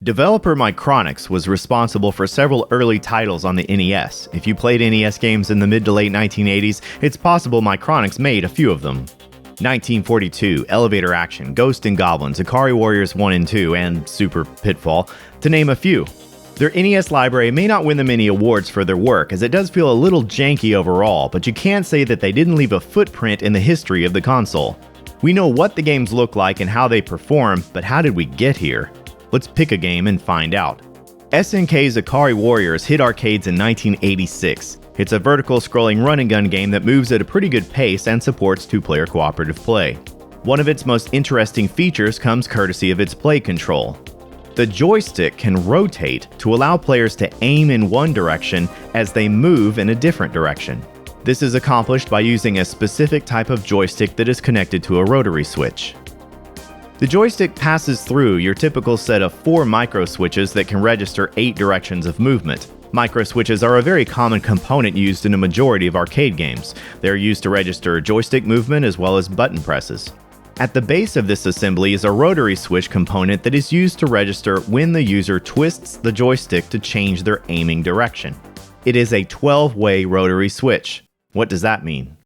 Developer Micronics was responsible for several early titles on the NES. If you played NES games in the mid to late 1980s, it's possible Micronics made a few of them. 1942, Elevator Action, Ghosts and Goblins, Ikari Warriors 1 and 2, and Super Pitfall, to name a few. Their NES library may not win them any awards for their work, as it does feel a little janky overall, but you can't say that they didn't leave a footprint in the history of the console. We know what the games look like and how they perform, but how did we get here? Let's pick a game and find out. SNK's Ikari Warriors hit arcades in 1986. It's a vertical scrolling run-and-gun game that moves at a pretty good pace and supports two-player cooperative play. One of its most interesting features comes courtesy of its play control. The joystick can rotate to allow players to aim in one direction as they move in a different direction. This is accomplished by using a specific type of joystick that is connected to a rotary switch. The joystick passes through your typical set of 4 micro switches that can register 8 directions of movement. Micro switches are a very common component used in a majority of arcade games. They're used to register joystick movement as well as button presses. At the base of this assembly is a rotary switch component that is used to register when the user twists the joystick to change their aiming direction. It is a 12-way rotary switch. What does that mean?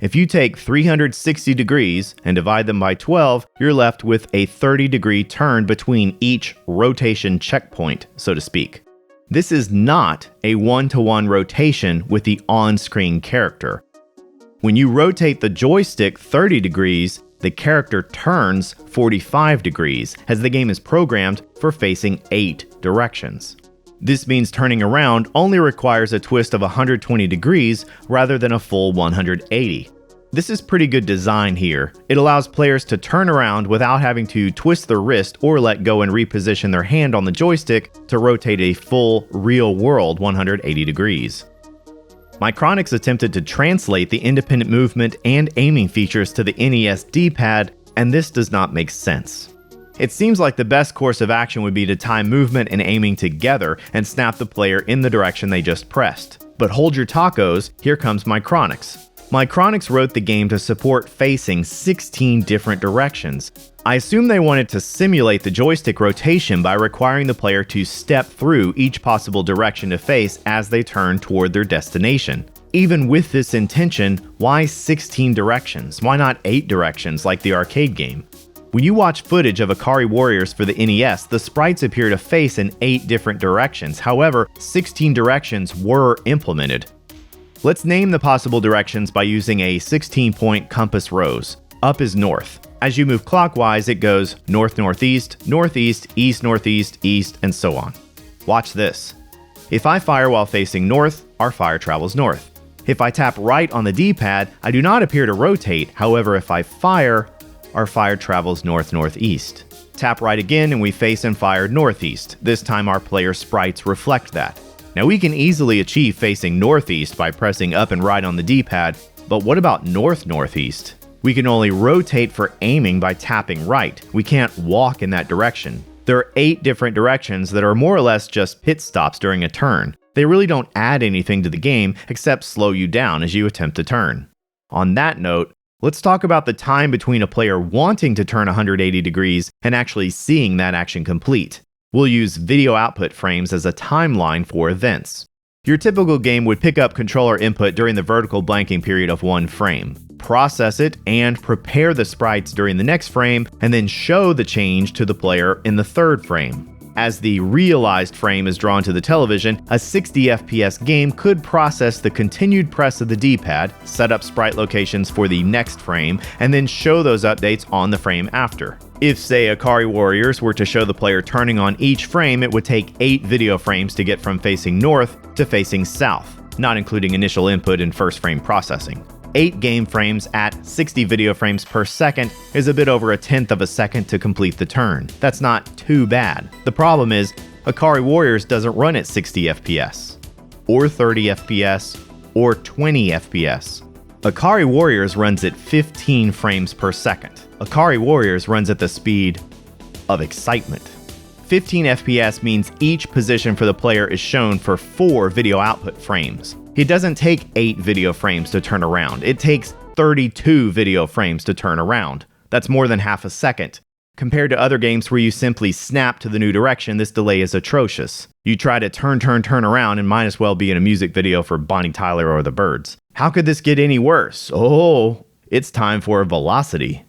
If you take 360 degrees and divide them by 12, you're left with a 30-degree turn between each rotation checkpoint, so to speak. This is not a one-to-one rotation with the on-screen character. When you rotate the joystick 30 degrees, the character turns 45 degrees, as the game is programmed for facing 8 directions. This means turning around only requires a twist of 120 degrees rather than a full 180. This is pretty good design here. It allows players to turn around without having to twist their wrist or let go and reposition their hand on the joystick to rotate a full, real-world 180 degrees. Micronics attempted to translate the independent movement and aiming features to the NES D-pad, and this does not make sense. It seems like the best course of action would be to time movement and aiming together and snap the player in the direction they just pressed. But hold your tacos, here comes Micronics. Micronics wrote the game to support facing 16 different directions. I assume they wanted to simulate the joystick rotation by requiring the player to step through each possible direction to face as they turn toward their destination. Even with this intention, why 16 directions? Why not 8 directions like the arcade game? When you watch footage of Ikari Warriors for the NES, the sprites appear to face in 8 different directions. However, 16 directions were implemented. Let's name the possible directions by using a 16-point compass rose. Up is north. As you move clockwise, it goes north-northeast, northeast, east-northeast, east, and so on. Watch this. If I fire while facing north, our fire travels north. If I tap right on the D-pad, I do not appear to rotate. However, if I fire, our fire travels north-northeast. Tap right again and we face and fire northeast. This time our player sprites reflect that. Now we can easily achieve facing northeast by pressing up and right on the D-pad, but what about north-northeast? We can only rotate for aiming by tapping right. We can't walk in that direction. There are 8 different directions that are more or less just pit stops during a turn. They really don't add anything to the game except slow you down as you attempt to turn. On that note, let's talk about the time between a player wanting to turn 180 degrees and actually seeing that action complete. We'll use video output frames as a timeline for events. Your typical game would pick up controller input during the vertical blanking period of 1 frame, process it, and prepare the sprites during the next frame, and then show the change to the player in the 3rd frame. As the realized frame is drawn to the television, a 60 FPS game could process the continued press of the D-pad, set up sprite locations for the next frame, and then show those updates on the frame after. If, say, Ikari Warriors were to show the player turning on each frame, it would take 8 video frames to get from facing north to facing south, not including initial input and first frame processing. 8 game frames at 60 video frames per second is a bit over 1/10 of a second to complete the turn. That's not too bad. The problem is, Ikari Warriors doesn't run at 60 FPS, or 30 FPS, or 20 FPS. Ikari Warriors runs at 15 frames per second. Ikari Warriors runs at the speed of excitement. 15 FPS means each position for the player is shown for 4 video output frames. It doesn't take 8 video frames to turn around. It takes 32 video frames to turn around. That's more than half a second. Compared to other games where you simply snap to the new direction, this delay is atrocious. You try to turn around and might as well be in a music video for Bonnie Tyler or the Byrds. How could this get any worse? Oh, it's time for velocity.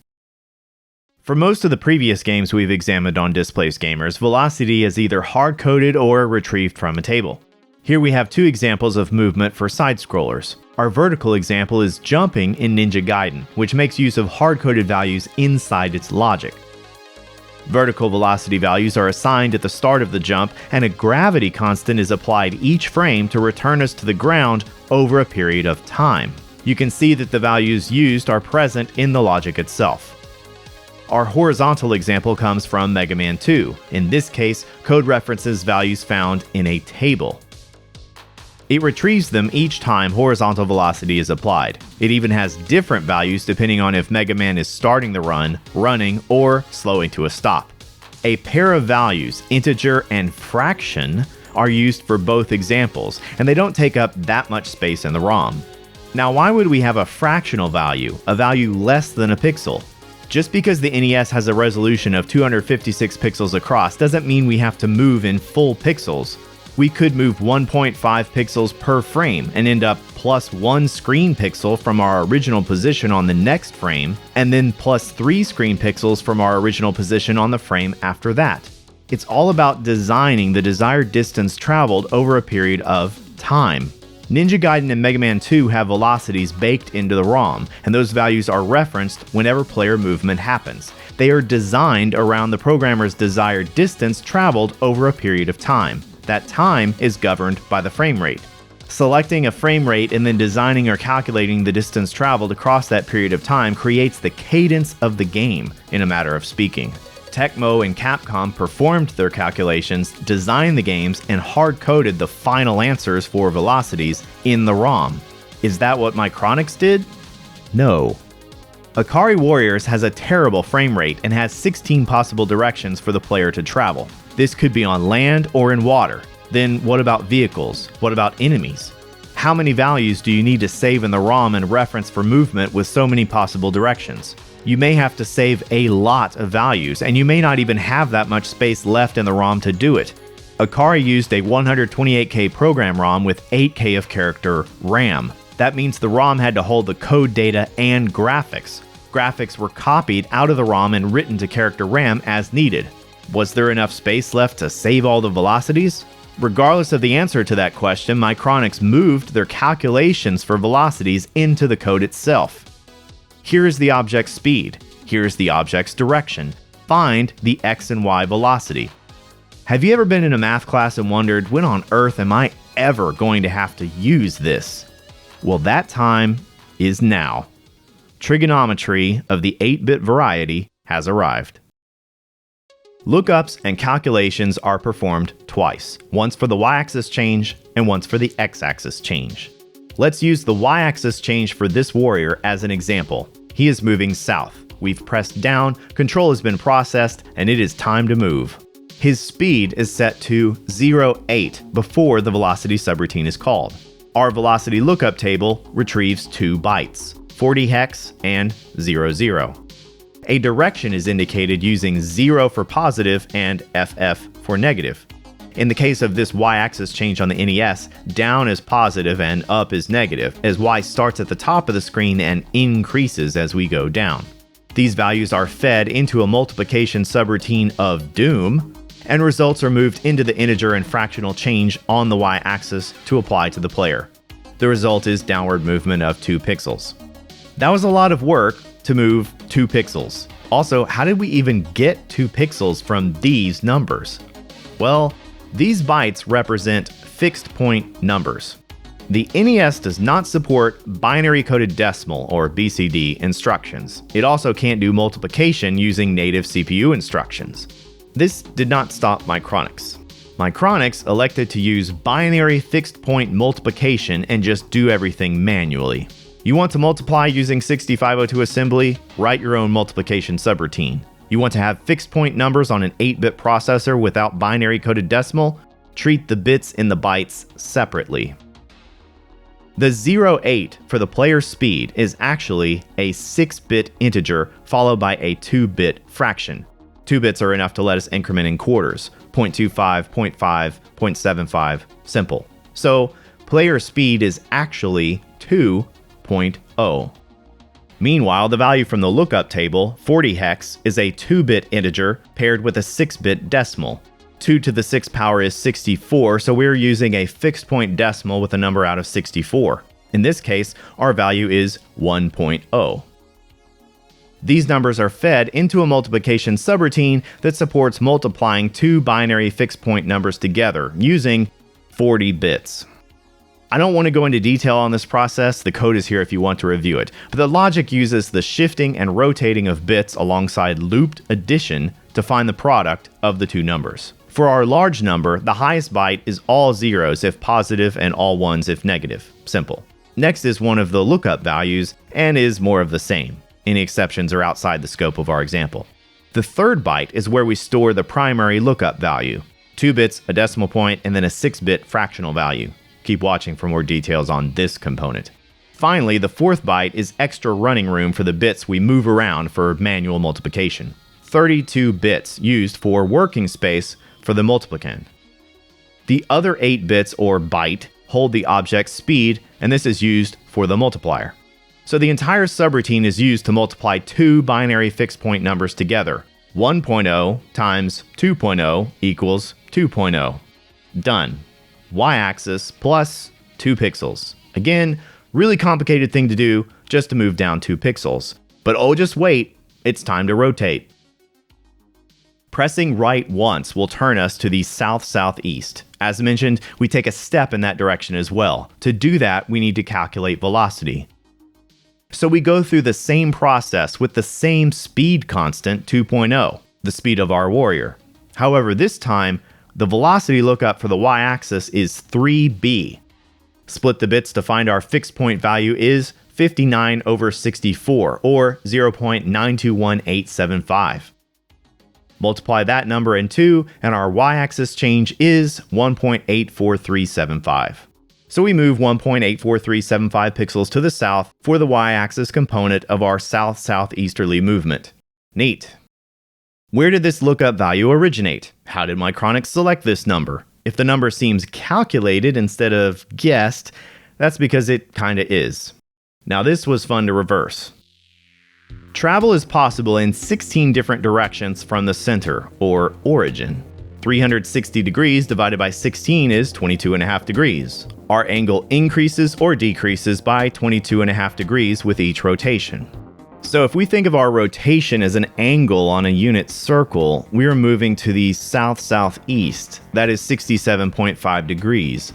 For most of the previous games we've examined on Displaced Gamers, velocity is either hard-coded or retrieved from a table. Here we have two examples of movement for side-scrollers. Our vertical example is jumping in Ninja Gaiden, which makes use of hard-coded values inside its logic. Vertical velocity values are assigned at the start of the jump, and a gravity constant is applied each frame to return us to the ground over a period of time. You can see that the values used are present in the logic itself. Our horizontal example comes from Mega Man 2. In this case, code references values found in a table. It retrieves them each time horizontal velocity is applied. It even has different values depending on if Mega Man is starting the run, running, or slowing to a stop. A pair of values, integer and fraction, are used for both examples, and they don't take up that much space in the ROM. Now, why would we have a fractional value, a value less than a pixel? Just because the NES has a resolution of 256 pixels across doesn't mean we have to move in full pixels. We could move 1.5 pixels per frame and end up plus 1 screen pixel from our original position on the next frame, and then plus 3 screen pixels from our original position on the frame after that. It's all about designing the desired distance traveled over a period of time. Ninja Gaiden and Mega Man 2 have velocities baked into the ROM, and those values are referenced whenever player movement happens. They are designed around the programmer's desired distance traveled over a period of time. That time is governed by the frame rate. Selecting a frame rate and then designing or calculating the distance traveled across that period of time creates the cadence of the game, in a matter of speaking. Tecmo and Capcom performed their calculations, designed the games, and hard-coded the final answers for velocities in the ROM. Is that what Micronics did? No. Ikari Warriors has a terrible frame rate and has 16 possible directions for the player to travel. This could be on land or in water. Then what about vehicles? What about enemies? How many values do you need to save in the ROM and reference for movement with so many possible directions? You may have to save a lot of values, and you may not even have that much space left in the ROM to do it. Ikari used a 128K program ROM with 8K of character RAM. That means the ROM had to hold the code data and graphics. Graphics were copied out of the ROM and written to character RAM as needed. Was there enough space left to save all the velocities? Regardless of the answer to that question, Micronics moved their calculations for velocities into the code itself. Here is the object's speed. Here is the object's direction. Find the x and y velocity. Have you ever been in a math class and wondered, when on earth am I ever going to have to use this? Well, that time is now. Trigonometry of the 8-bit variety has arrived. Lookups and calculations are performed twice, once for the y-axis change and once for the x-axis change. Let's use the y-axis change for this warrior as an example. He is moving south. We've pressed down, control has been processed, and it is time to move. His speed is set to 0.8 before the velocity subroutine is called. Our velocity lookup table retrieves 2 bytes, 40 hex and 00. A direction is indicated using 0 for positive and FF for negative. In the case of this y-axis change on the NES, down is positive and up is negative, as y starts at the top of the screen and increases as we go down. These values are fed into a multiplication subroutine of Doom, and results are moved into the integer and fractional change on the y-axis to apply to the player. The result is downward movement of 2 pixels. That was a lot of work to move 2 pixels. Also, how did we even get 2 pixels from these numbers? Well, these bytes represent fixed point numbers. The NES does not support binary coded decimal or BCD instructions. It also can't do multiplication using native CPU instructions. This did not stop Micronics. Micronics elected to use binary fixed point multiplication and just do everything manually. You want to multiply using 6502 assembly? Write your own multiplication subroutine. You want to have fixed point numbers on an 8-bit processor without binary coded decimal? Treat the bits in the bytes separately. The 0.8 for the player's speed is actually a 6-bit integer followed by a 2-bit fraction. 2 bits are enough to let us increment in quarters. 0.25, 0.5, 0.75, simple. So player speed is actually 2.0. Meanwhile, the value from the lookup table, 40 hex, is a 2-bit integer paired with a 6-bit decimal. 2 to the 6th power is 64, so we're using a fixed point decimal with a number out of 64. In this case, our value is 1.0. These numbers are fed into a multiplication subroutine that supports multiplying two binary fixed point numbers together using 40 bits. I don't want to go into detail on this process, the code is here if you want to review it, but the logic uses the shifting and rotating of bits alongside looped addition to find the product of the two numbers. For our large number, the highest byte is all zeros if positive and all ones if negative. Simple. Next is one of the lookup values and is more of the same. Any exceptions are outside the scope of our example. The third byte is where we store the primary lookup value. 2 bits, a decimal point, and then a 6-bit fractional value. Keep watching for more details on this component. Finally, the fourth byte is extra running room for the bits we move around for manual multiplication. 32 bits used for working space for the multiplicand. The other 8 bits, or byte, hold the object's speed, and this is used for the multiplier. So the entire subroutine is used to multiply two binary fixed point numbers together. 1.0 times 2.0 equals 2.0. Done. Y-axis plus 2 pixels. Again, really complicated thing to do just to move down 2 pixels. But oh, just wait, it's time to rotate. Pressing right once will turn us to the south-southeast. As mentioned, we take a step in that direction as well. To do that, we need to calculate velocity. So we go through the same process with the same speed constant, 2.0, the speed of our warrior. However, this time, the velocity lookup for the y-axis is 3b. Split the bits to find our fixed point value is 59 over 64, or 0.921875. Multiply that number in 2, and our y-axis change is 1.84375. So we move 1.84375 pixels to the south for the y-axis component of our south-southeasterly movement. Neat. Where did this lookup value originate? How did Micronics select this number? If the number seems calculated instead of guessed, that's because it kinda is. Now this was fun to reverse. Travel is possible in 16 different directions from the center, or origin. 360 degrees divided by 16 is 22.5 degrees. Our angle increases or decreases by 22.5 degrees with each rotation. So if we think of our rotation as an angle on a unit circle, we are moving to the south-southeast. That is 67.5 degrees.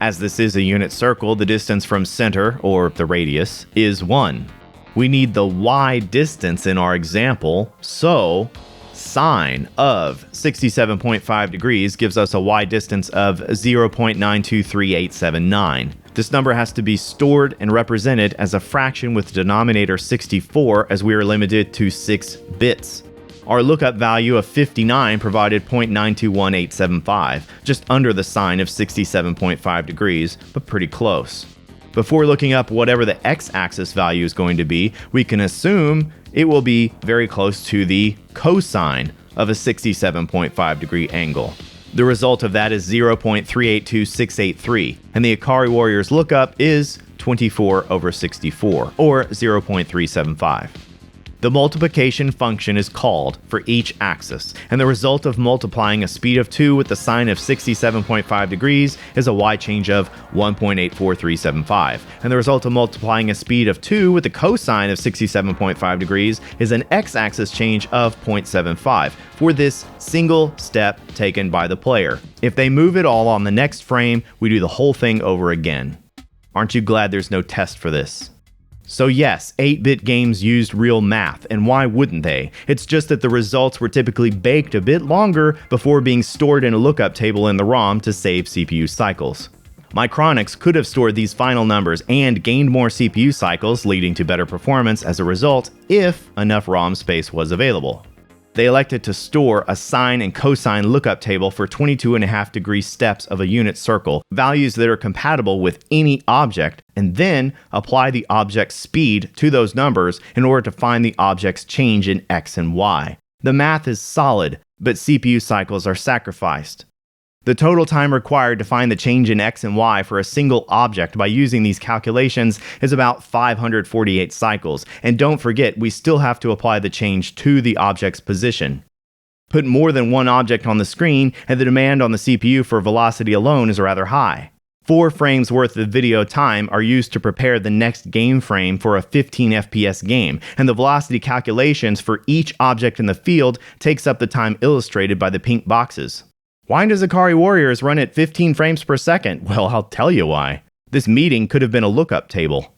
As this is a unit circle, the distance from center, or the radius, is 1. We need the y distance in our example, so sine of 67.5 degrees gives us a y distance of 0.923879. This number has to be stored and represented as a fraction with denominator 64, as we are limited to 6 bits. Our lookup value of 59 provided 0.921875, just under the sine of 67.5 degrees, but pretty close. Before looking up whatever the x-axis value is going to be, we can assume it will be very close to the cosine of a 67.5 degree angle. The result of that is 0.382683, and the Ikari Warriors lookup is 24 over 64, or 0.375. The multiplication function is called for each axis, and the result of multiplying a speed of 2 with the sine of 67.5 degrees is a y change of 1.84375, and the result of multiplying a speed of 2 with the cosine of 67.5 degrees is an x-axis change of 0.75 for this single step taken by the player. If they move it all on the next frame, we do the whole thing over again. Aren't you glad there's no test for this? So yes, 8-bit games used real math, and why wouldn't they? It's just that the results were typically baked a bit longer before being stored in a lookup table in the ROM to save CPU cycles. Micronics could have stored these final numbers and gained more CPU cycles, leading to better performance as a result, if enough ROM space was available. They elected to store a sine and cosine lookup table for 22.5 degree steps of a unit circle, values that are compatible with any object, and then apply the object's speed to those numbers in order to find the object's change in x and y. The math is solid, but CPU cycles are sacrificed. The total time required to find the change in X and Y for a single object by using these calculations is about 548 cycles, and don't forget, we still have to apply the change to the object's position. Put more than one object on the screen, and the demand on the CPU for velocity alone is rather high. 4 frames worth of video time are used to prepare the next game frame for a 15 FPS game, and the velocity calculations for each object in the field takes up the time illustrated by the pink boxes. Why does Ikari Warriors run at 15 frames per second? Well, I'll tell you why. This meeting could have been a lookup table.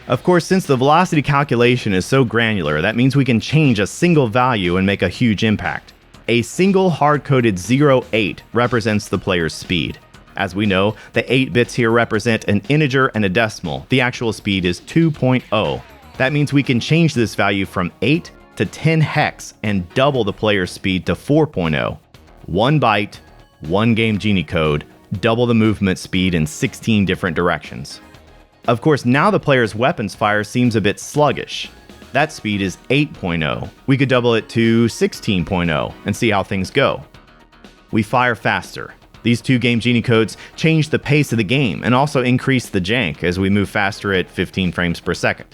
Of course, since the velocity calculation is so granular, that means we can change a single value and make a huge impact. A single hard-coded 08 represents the player's speed. As we know, the 8 bits here represent an integer and a decimal. The actual speed is 2.0. That means we can change this value from 8 to 10 hex and double the player's speed to 4.0. 1 byte, 1 game Genie code, double the movement speed in 16 different directions. Of course, now the player's weapons fire seems a bit sluggish. That speed is 8.0. We could double it to 16.0 and see how things go. We fire faster. These 2 game Genie codes change the pace of the game and also increase the jank as we move faster at 15 frames per second.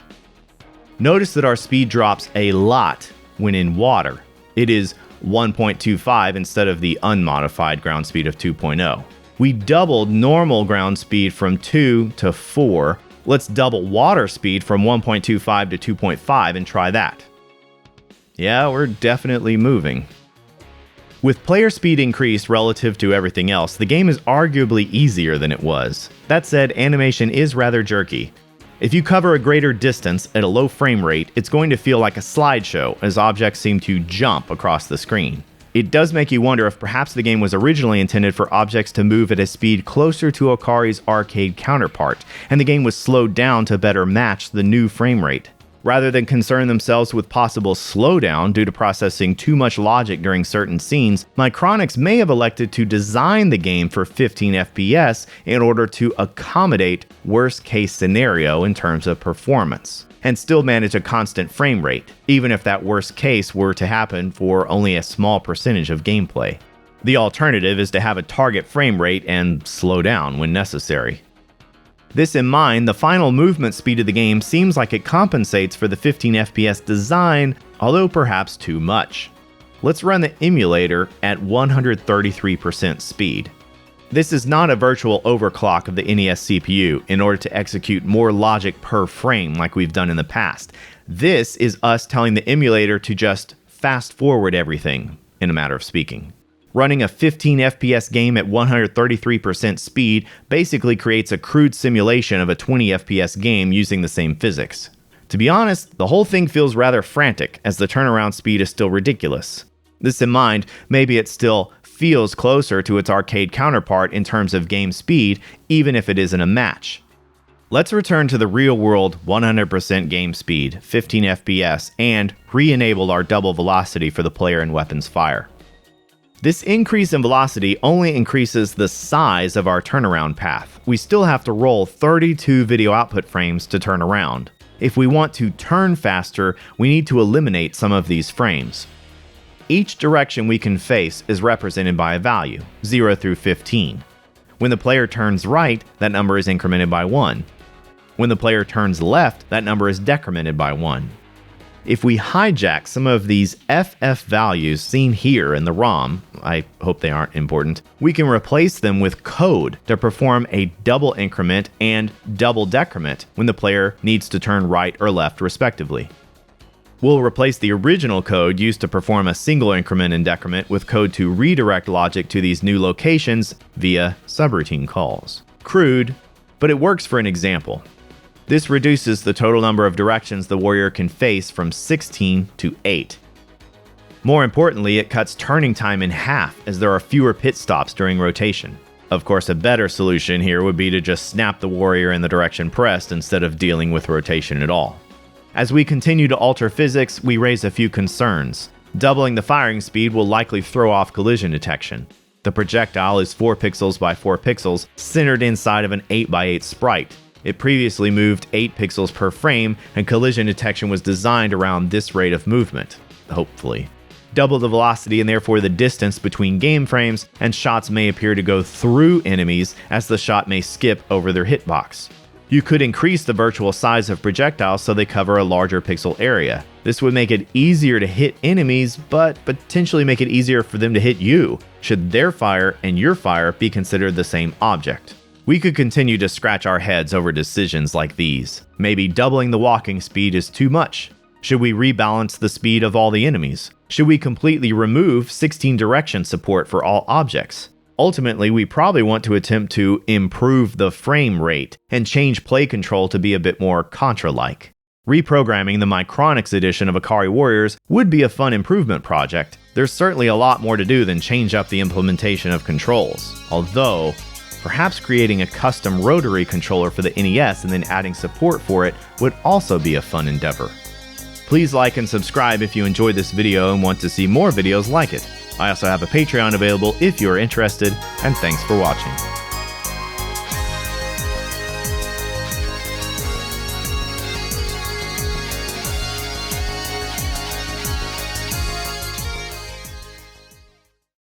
Notice that our speed drops a lot when in water. It is 1.25 instead of the unmodified ground speed of 2.0. We doubled normal ground speed from 2 to 4. Let's double water speed from 1.25 to 2.5 and try that. Yeah, we're definitely moving. With player speed increased relative to everything else, the game is arguably easier than it was. That said, animation is rather jerky. If you cover a greater distance at a low frame rate, it's going to feel like a slideshow as objects seem to jump across the screen. It does make you wonder if perhaps the game was originally intended for objects to move at a speed closer to Ikari's arcade counterpart, and the game was slowed down to better match the new frame rate. Rather than concern themselves with possible slowdown due to processing too much logic during certain scenes, Micronics may have elected to design the game for 15 FPS in order to accommodate worst-case scenario in terms of performance, and still manage a constant frame rate, even if that worst case were to happen for only a small percentage of gameplay. The alternative is to have a target frame rate and slow down when necessary. This in mind, the final movement speed of the game seems like it compensates for the 15 FPS design, although perhaps too much. Let's run the emulator at 133% speed. This is not a virtual overclock of the NES CPU in order to execute more logic per frame like we've done in the past. This is us telling the emulator to just fast forward everything, in a matter of speaking. Running a 15 FPS game at 133% speed basically creates a crude simulation of a 20 FPS game using the same physics. To be honest, the whole thing feels rather frantic as the turnaround speed is still ridiculous. This in mind, maybe it still feels closer to its arcade counterpart in terms of game speed, even if it isn't a match. Let's return to the real-world 100% game speed, 15 FPS, and re-enable our double velocity for the player and weapons fire. This increase in velocity only increases the size of our turnaround path. We still have to roll 32 video output frames to turn around. If we want to turn faster, we need to eliminate some of these frames. Each direction we can face is represented by a value, 0 through 15. When the player turns right, that number is incremented by 1. When the player turns left, that number is decremented by 1. If we hijack some of these FF values seen here in the ROM, I hope they aren't important, we can replace them with code to perform a double increment and double decrement when the player needs to turn right or left respectively. We'll replace the original code used to perform a single increment and decrement with code to redirect logic to these new locations via subroutine calls. Crude, but it works for an example. This reduces the total number of directions the warrior can face from 16 to 8. More importantly, it cuts turning time in half as there are fewer pit stops during rotation. Of course, a better solution here would be to just snap the warrior in the direction pressed instead of dealing with rotation at all. As we continue to alter physics, we raise a few concerns. Doubling the firing speed will likely throw off collision detection. The projectile is 4 pixels by 4 pixels, centered inside of an 8 by 8 sprite. It previously moved 8 pixels per frame, and collision detection was designed around this rate of movement, hopefully. double the velocity and therefore the distance between game frames, and shots may appear to go through enemies as the shot may skip over their hitbox. You could increase the virtual size of projectiles so they cover a larger pixel area. This would make it easier to hit enemies, but potentially make it easier for them to hit you, should their fire and your fire be considered the same object. We could continue to scratch our heads over decisions like these. Maybe doubling the walking speed is too much. Should we rebalance the speed of all the enemies? Should we completely remove 16 direction support for all objects? Ultimately, we probably want to attempt to improve the frame rate and change play control to be a bit more Contra-like. Reprogramming the Micronics edition of Ikari Warriors would be a fun improvement project. There's certainly a lot more to do than change up the implementation of controls, although perhaps creating a custom rotary controller for the NES and then adding support for it would also be a fun endeavor. Please like and subscribe if you enjoyed this video and want to see more videos like it. I also have a Patreon available if you are interested, and thanks for watching.